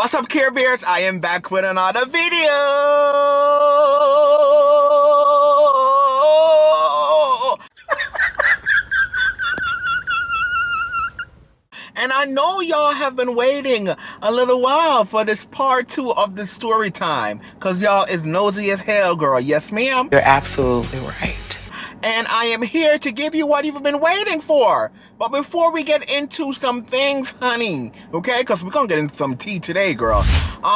What's up, CareBears? I am back with another video. And I know y'all have been waiting a little while for this part 2 of the story time, because y'all is nosy as hell, girl. Yes, ma'am? You're absolutely right. And I am here to give you what you've been waiting for. But before we get into some things, honey, okay, because we're gonna get into some tea today, girl.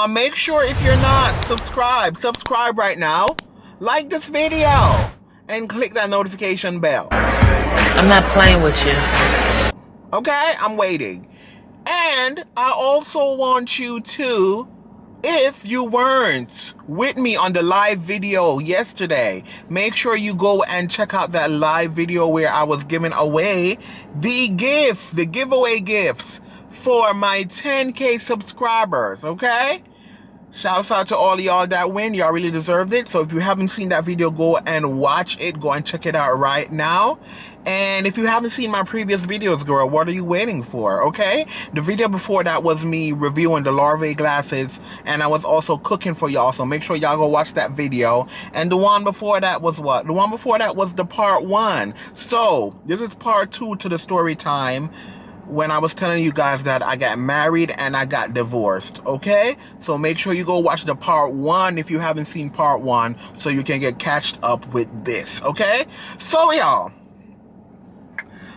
Make sure if you're not subscribed, subscribe right now, like this video, and click that notification bell. I'm not playing with you. Okay, I'm waiting. And I also want you to, if you weren't with me on the live video yesterday, make sure you go and check out that live video where I was giving away the giveaway gifts for my 10K subscribers, okay? Shouts out to all of y'all that win. Y'all really deserved it. So if you haven't seen that video, go and watch it. Go and check it out right now. And if you haven't seen my previous videos, girl, what are you waiting for, okay? The video before that was me reviewing the Larvae glasses, and I was also cooking for y'all, so make sure y'all go watch that video. And the one before that was what? The one before that was the part 1. So, this is part 2 to the story time, when I was telling you guys that I got married and I got divorced, okay? So make sure you go watch the part 1 if you haven't seen part 1, so you can get catched up with this, okay? So, y'all,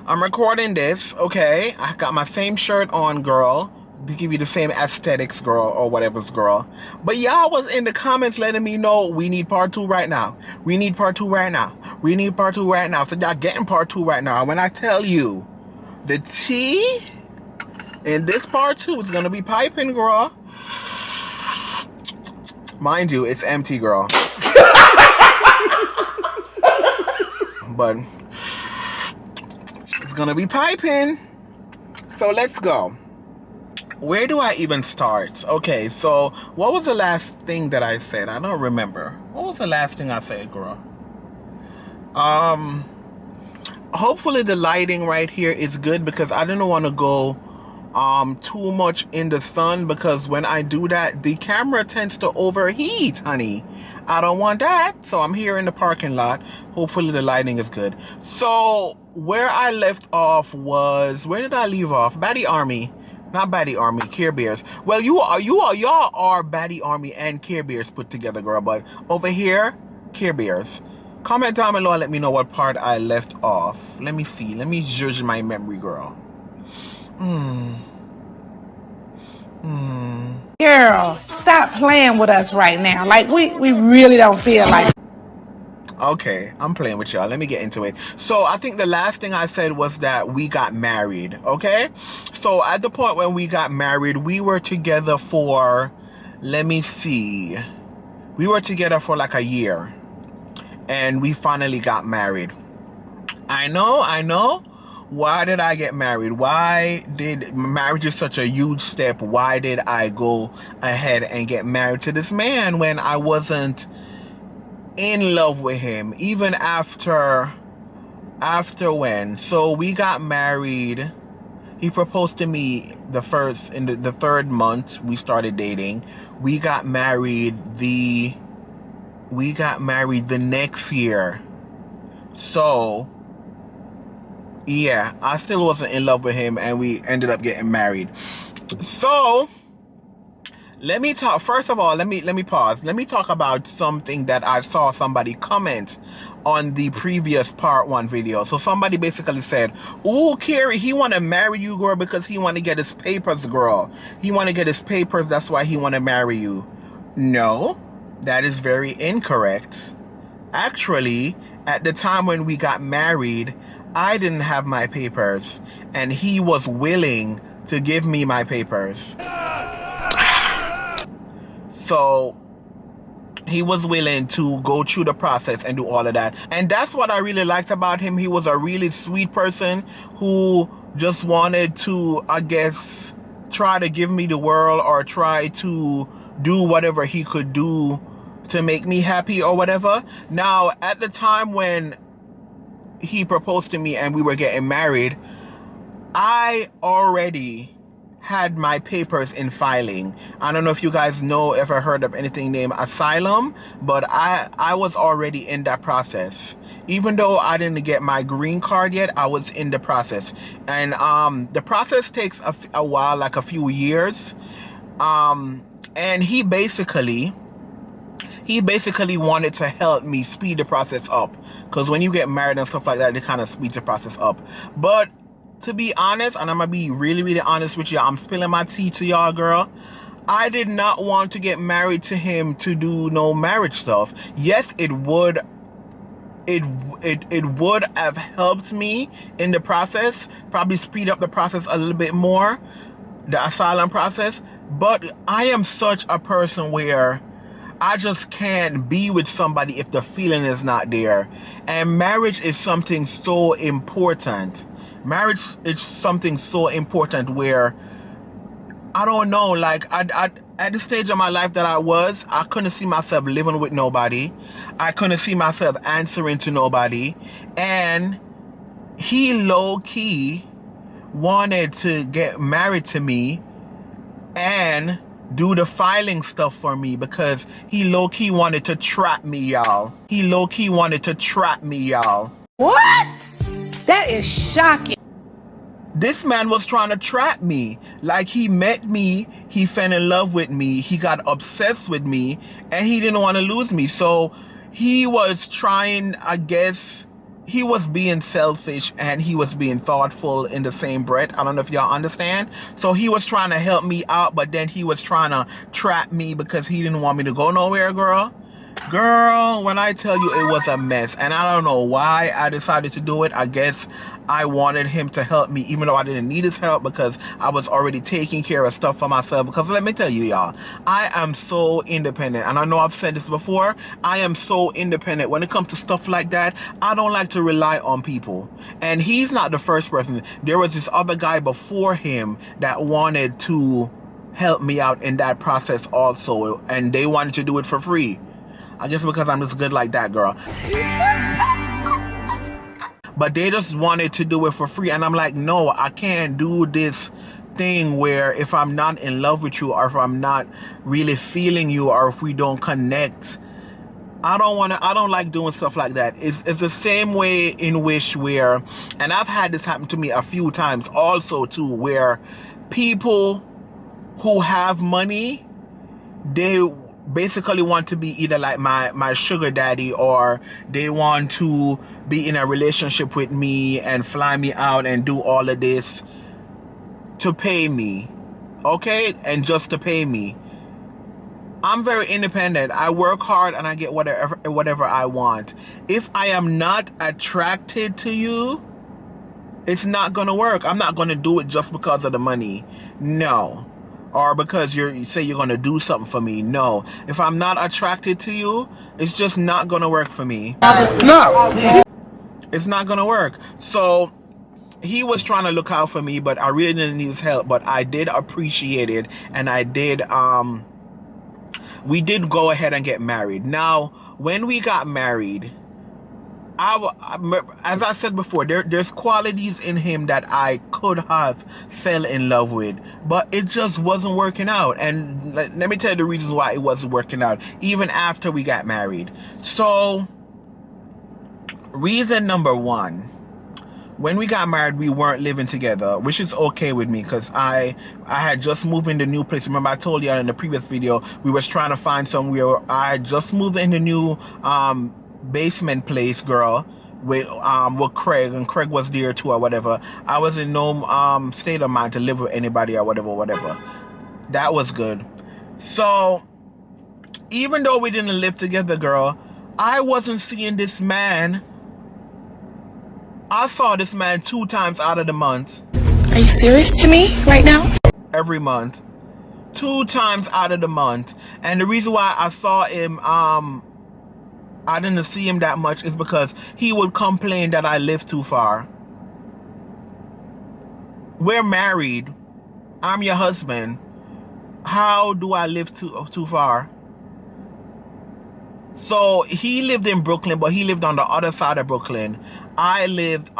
I'm recording this, okay? I got my same shirt on, girl, to give you the same aesthetics, girl, or whatever's, girl. But y'all was in the comments letting me know we need part 2 right now. We need part 2 right now. We need part 2 right now. So y'all getting part 2 right now. When I tell you, the tea in this part 2 is gonna be piping, girl. Mind you, it's empty, girl. But it's gonna be piping. So let's go. Where do I even start? Okay, so what was the last thing that I said? I don't remember. What was the last thing I said, girl? Hopefully the lighting right here is good, because I didn't want to go too much in the sun, because when I do that, the camera tends to overheat, honey. I don't want that. So I'm here in the parking lot. Hopefully the lighting is good. So where I left off was, where did I leave off? Baddie Army. Not Baddie Army, CareBears. Well, y'all are Baddie Army and CareBears put together, girl. But over here, CareBears. Comment down below and let me know what part I left off. Let me see. Let me judge my memory, girl. Girl, stop playing with us right now. Like, we really don't feel like. Okay, I'm playing with y'all. Let me get into it. So I think the last thing I said was that we got married, okay? So at the point when we got married, we were together for, let me see. We were together for like a year. And we finally got married. I know. Why did I get married? Why did marriage is such a huge step? Why did I go ahead and get married to this man when I wasn't in love with him? Even after when? So we got married. He proposed to me the 3rd month we started dating. We got married the next year. So yeah, I still wasn't in love with him, and we ended up getting married. So let me talk. First of all, let me pause. Let me talk about something that I saw somebody comment on the previous part 1 video. So somebody basically said, "Ooh, Carrie, he want to marry you, girl, because he want to get his papers, girl. He want to get his papers. That's why he want to marry you." No, that is very incorrect. Actually, at the time when we got married, I didn't have my papers, and he was willing to give me my papers. So he was willing to go through the process and do all of that. And that's what I really liked about him. He was a really sweet person who just wanted to, I guess, try to give me the world, or try to do whatever he could do to make me happy or whatever. Now, at the time when he proposed to me and we were getting married, I already had my papers in filing. I don't know if you guys know, ever heard of anything named asylum, but I was already in that process. Even though I didn't get my green card yet, I was in the process. And the process takes a while, like a few years. And he basically wanted to help me speed the process up, because when you get married and stuff like that, it kind of speeds the process up. But to be honest, and I'm gonna be really honest with you, I'm spilling my tea to y'all, girl. I did not want to get married to him to do no marriage stuff. Yes, it would have helped me in the process, probably speed up the process a little bit more, the asylum process. But I am such a person where I just can't be with somebody if the feeling is not there. And marriage is something so important. Marriage is something so important where, I don't know, like at the stage of my life that I couldn't see myself living with nobody. I couldn't see myself answering to nobody. And he low-key wanted to get married to me and do the filing stuff for me, because he low-key wanted to trap me, y'all. He low-key wanted to trap me, y'all. What? That is shocking. This man was trying to trap me. Like, he met me, he fell in love with me, he got obsessed with me, and he didn't want to lose me. So he was trying, I guess, he was being selfish and he was being thoughtful in the same breath. I don't know if y'all understand. So he was trying to help me out, but then he was trying to trap me because he didn't want me to go nowhere, girl. Girl, when I tell you, it was a mess. And I don't know why I decided to do it. I guess I wanted him to help me, even though I didn't need his help, because I was already taking care of stuff for myself. Because let me tell you, y'all, I am so independent. And I know I've said this before. I am so independent. When it comes to stuff like that, I don't like to rely on people. And he's not the first person. There was this other guy before him that wanted to help me out in that process also. And they wanted to do it for free. I guess because I'm just good like that, girl. But they just wanted to do it for free. And I'm like, no, I can't do this thing where if I'm not in love with you, or if I'm not really feeling you, or if we don't connect, I don't like doing stuff like that. It's the same way in which where, and I've had this happen to me a few times also too, where people who have money, they basically want to be either like my sugar daddy, or they want to be in a relationship with me and fly me out and do all of this to pay me, okay? And just to pay me. I'm very independent. I work hard and I get whatever I want. If I am not attracted to you, it's not gonna work. I'm not gonna do it just because of the money. No. Or because you say you're gonna do something for me. No. If I'm not attracted to you, it's just not gonna work for me. No. It's not gonna work. So he was trying to look out for me, but I really didn't need his help. But I did appreciate it, and I did we did go ahead and get married. Now, when we got married, as I said before, there's qualities in him that I could have fell in love with, but it just wasn't working out. And let me tell you the reasons why it wasn't working out, even after we got married. So, reason number one, when we got married, we weren't living together, which is okay with me, because I had just moved in the new place. Remember, I told you in the previous video, we was trying to find somewhere. I just moved in the new basement place, girl, with Craig, and Craig was there too, or whatever. I was in no state of mind to live with anybody or whatever. That was good. So even though we didn't live together, girl, I wasn't seeing this man. I saw this man 2 times out of the month. Are you serious to me right now? Every month. 2 times out of the month. And the reason why I saw him, I didn't see him that much, is because he would complain that I live too far. We're married. I'm your husband. How do I live too far? So he lived in Brooklyn, but he lived on the other side of Brooklyn. I lived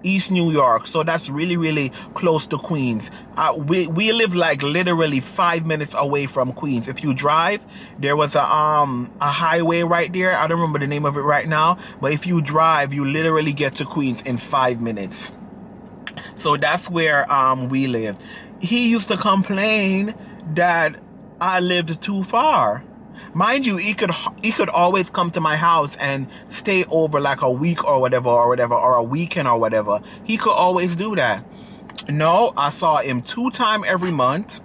East New York, so that's really, really close to Queens. We live like literally 5 minutes away from Queens. If you drive, there was a highway right there. I don't remember the name of it right now, but if you drive, you literally get to Queens in 5 minutes. So that's where we live. He used to complain that I lived too far. Mind you, he could always come to my house and stay over like a week or whatever, or a weekend or whatever. He could always do that. No, I saw him 2 times every month.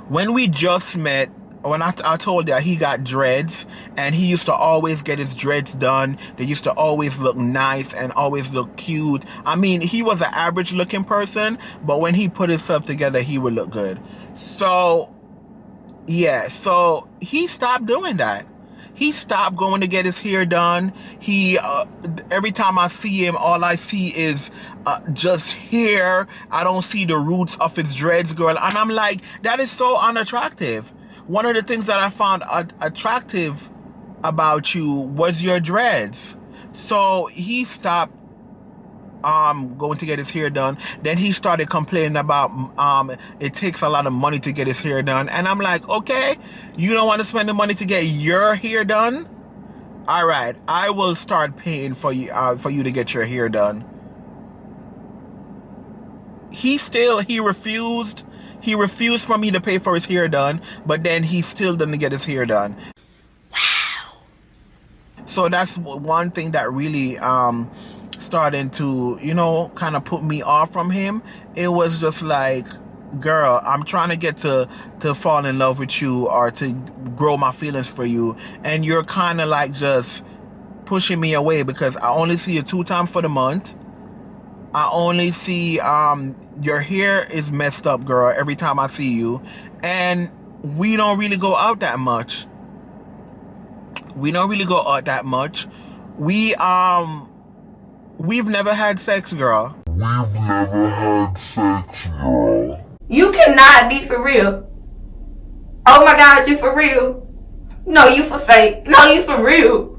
When we just met, when I told you he got dreads, and he used to always get his dreads done. They used to always look nice and always look cute. I mean, he was an average looking person, but when he put himself together, he would look good. So yeah, so he stopped doing that. He stopped going to get his hair done. He, every time I see him, all I see is just hair. I don't see the roots of his dreads, girl. And I'm like, that is so unattractive. One of the things that I found attractive about you was your dreads. So he stopped going to get his hair done. Then he started complaining about it takes a lot of money to get his hair done, and I'm like, okay, you don't want to spend the money to get your hair done? All right, I will start paying for you to get your hair done. He refused for me to pay for his hair done, but then he still didn't get his hair done. Wow. So that's one thing that really starting to, you know, kind of put me off from him. It was just like, girl, I'm trying to get to fall in love with you or to grow my feelings for you, and you're kind of like just pushing me away because I only see you 2 times for the month. I only see your hair is messed up, girl, every time I see you, and we don't really go out that much. We've never had sex, girl. You cannot be for real. Oh my God, you for real? No, you for fake. No, you for real.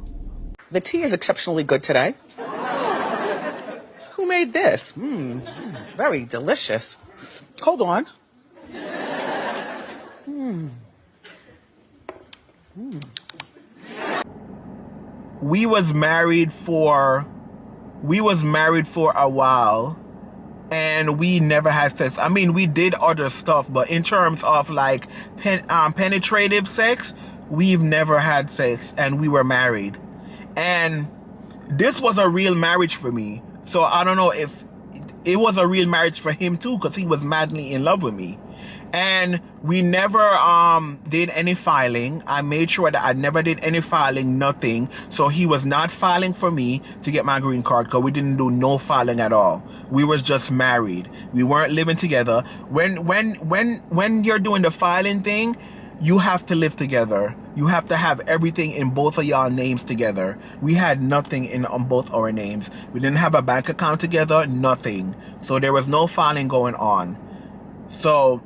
The tea is exceptionally good today. Who made this? Very delicious. Hold on. We was married for a while, and we never had sex. I mean, we did other stuff, but in terms of like penetrative sex, we've never had sex, and we were married. And this was a real marriage for me. So I don't know if it was a real marriage for him too, because he was madly in love with me. And we never did any filing. I made sure that I never did any filing, nothing. So he was not filing for me to get my green card, because we didn't do no filing at all. We was just married. We weren't living together. When you're doing the filing thing, you have to live together. You have to have everything in both of y'all names together. We had nothing on both our names. We didn't have a bank account together, nothing. So there was no filing going on. So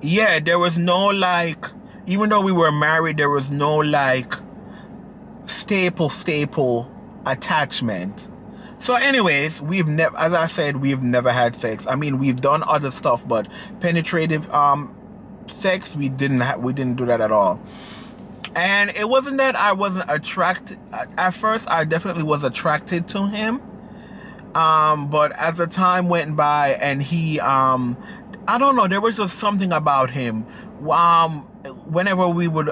yeah, there was no like, even though we were married, there was no like staple attachment. So anyways, as I said, we've never had sex. I mean, we've done other stuff, but penetrative sex, we didn't do that at all. And it wasn't that I wasn't attracted. At first, I definitely was attracted to him. But as the time went by, and he, I don't know, there was just something about him. Whenever we would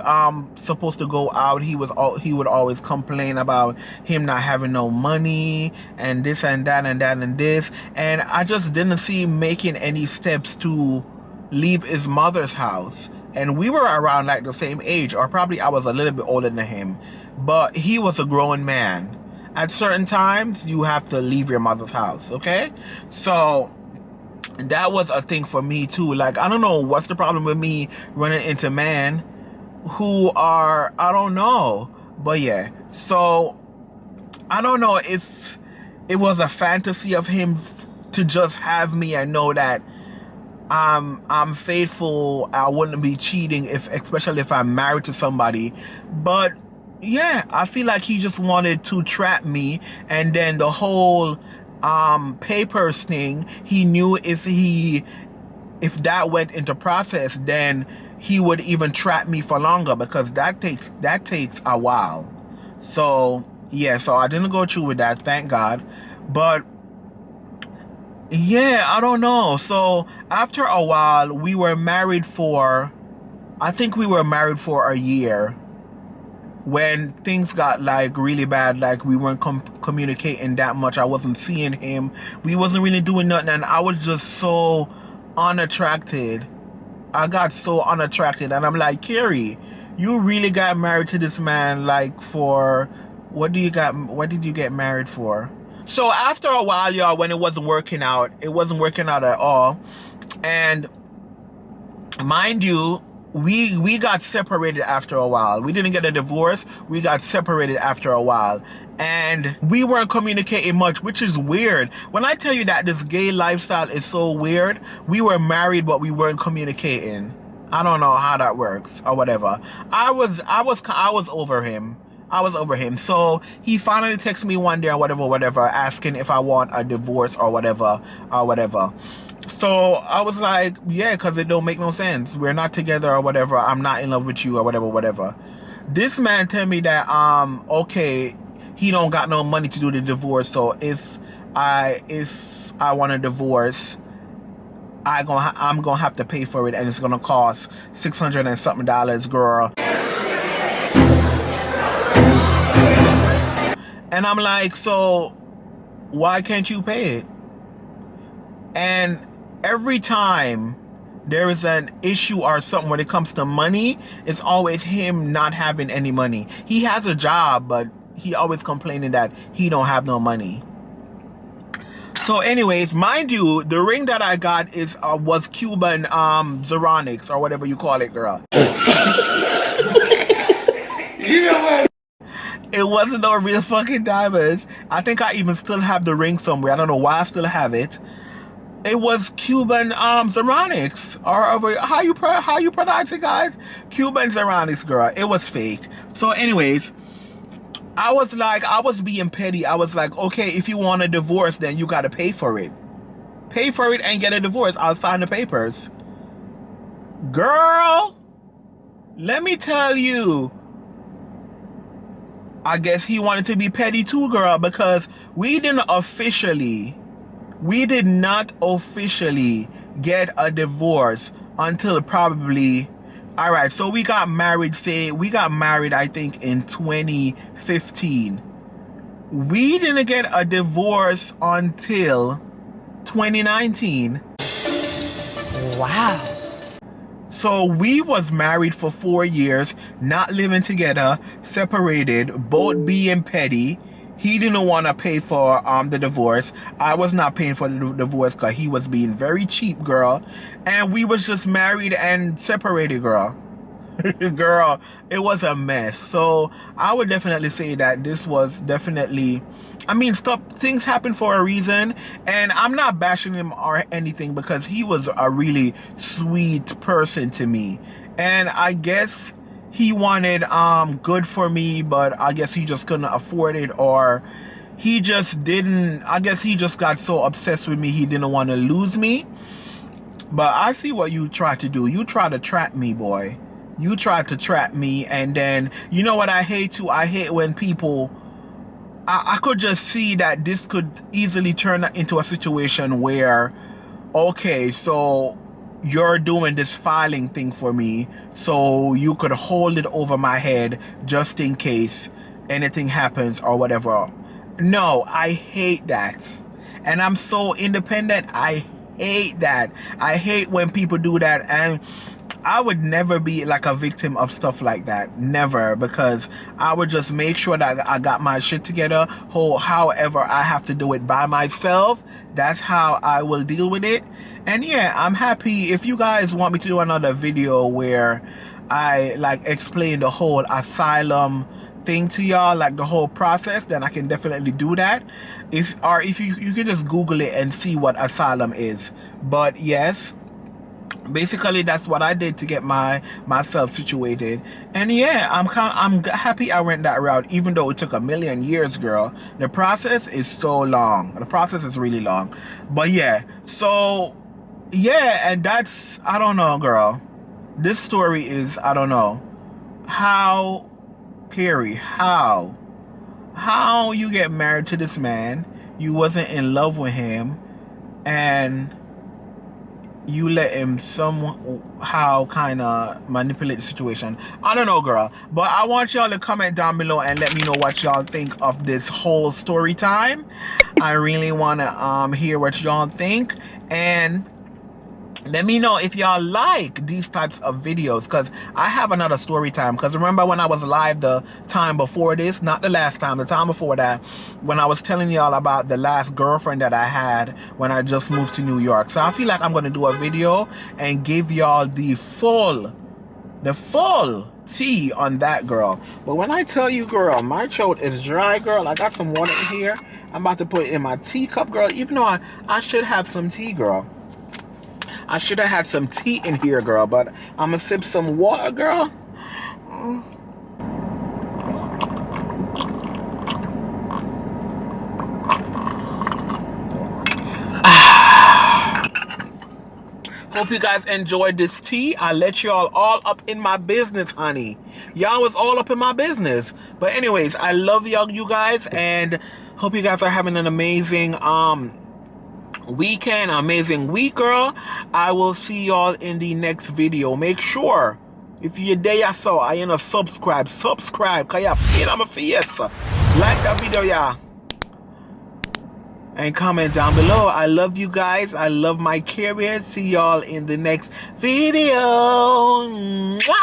supposed to go out, he would always complain about him not having no money and this and that and that and this. And I just didn't see him making any steps to leave his mother's house. And we were around like the same age, or probably I was a little bit older than him, but he was a grown man. At certain times, you have to leave your mother's house, okay? So that was a thing for me too. Like, I don't know what's the problem with me running into men who are, I don't know, but yeah. So I don't know if it was a fantasy of him to just have me and know that I'm faithful. I wouldn't be cheating, especially if I'm married to somebody. But yeah, I feel like he just wanted to trap me, and then the whole papers thing, he knew if that went into process, then he would even trap me for longer, because that takes a while. So yeah, so I didn't go through with that, thank God. But yeah, I don't know. So after a while, we were married for, I think we were married for a year, when things got like really bad. Like we weren't communicating that much. I wasn't seeing him. We wasn't really doing nothing, and I was just so unattracted. I got so unattracted, and I'm like, Carrie, you really got married to this man like for what did you get married for? So after a while, y'all, when it wasn't working out at all, and mind you, we got separated after a while. We didn't get a divorce, we got separated after a while, and we weren't communicating much, which is weird. When I tell you that this gay lifestyle is so weird, we were married but we weren't communicating. I don't know how that works or whatever. I was over him. So he finally texted me one day or whatever, asking if I want a divorce or whatever. So I was like, yeah, because it don't make no sense. We're not together or whatever. I'm not in love with you or whatever. This man tell me that, okay, he don't got no money to do the divorce. So if I want a divorce, I'm gonna have to pay for it, and it's gonna cost $600 and something, girl. And I'm like, so why can't you pay it? And every time there is an issue or something when it comes to money, it's always him not having any money. He has a job, but he always complaining that he don't have no money. So anyways, mind you, the ring that I got was Cuban Xeronics or whatever you call it, girl. You know what? It wasn't no real fucking diamonds. I think I even still have the ring somewhere. I don't know why I still have it. It was Cuban Xeronics, or how you pronounce it, guys? Cuban Xeronics, girl. It was fake. So anyways, I was being petty. I was like, okay, if you want a divorce, then you gotta pay for it. Pay for it and get a divorce. I'll sign the papers. Girl, let me tell you, I guess he wanted to be petty too, girl, because we did not officially get a divorce until probably, all right, so we got married, I think in 2015. We didn't get a divorce until 2019. Wow. So we was married for 4 years, not living together, separated, both being petty. He didn't want to pay for the divorce. I was not paying for the divorce because he was being very cheap, girl. And we was just married and separated, girl. Girl, it was a mess. So I would definitely say that this was definitely, I mean, things happen for a reason, and I'm not bashing him or anything, because he was a really sweet person to me. And I guess he wanted good for me, but I guess he just couldn't afford it, or he just didn't. I guess he just got so obsessed with me, he didn't want to lose me. But I see what you tried to do. You tried to trap me, boy. You tried to trap me, and then, you know what I hate too? I hate when people, I could just see that this could easily turn into a situation where, okay, so you're doing this filing thing for me so you could hold it over my head just in case anything happens or whatever. No, I hate that. And I'm so independent. I hate that. I hate when people do that, and I would never be like a victim of stuff like that. Never, because I would just make sure that I got my shit together. However I have to do it by myself, that's how I will deal with it. And yeah, I'm happy if you guys want me to do another video where I like explain the whole asylum thing to y'all, like the whole process, then I can definitely do that. If you can just Google it and see what asylum is. But yes, basically that's what I did to get myself situated. And yeah, I'm happy I went that route, even though it took a million years, girl. The process is so long. The process is really long. But yeah, so yeah, and that's, I don't know, girl. This story is, I don't know how, Carrie, how you get married to this man, you wasn't in love with him, and you let him somehow kind of manipulate the situation. I don't know, girl. But I want y'all to comment down below and let me know what y'all think of this whole story time. I really want to hear what y'all think. And let me know if y'all like these types of videos, because I have another story time. Because remember when I was live the time before this, not the last time, the time before that, when I was telling y'all about the last girlfriend that I had when I just moved to New York. So I feel like I'm going to do a video and give y'all the full tea on that, girl. But when I tell you, girl, my throat is dry, girl. I got some water in here. I'm about to put it in my teacup, girl. Even though I should have some tea, girl. I should have had some tea in here, girl, but I'm gonna sip some water, girl. Hope you guys enjoyed this tea. I let y'all all up in my business, honey. Y'all was all up in my business. But anyways, I love y'all, you guys, and hope you guys are having an amazing weekend, amazing week, girl. I will see y'all in the next video. Make sure if you're there, so I ain't subscribe, cause you pain on my face. Like that video, yeah, and comment down below. I love you guys. I love my CareBears. See y'all in the next video. Mwah!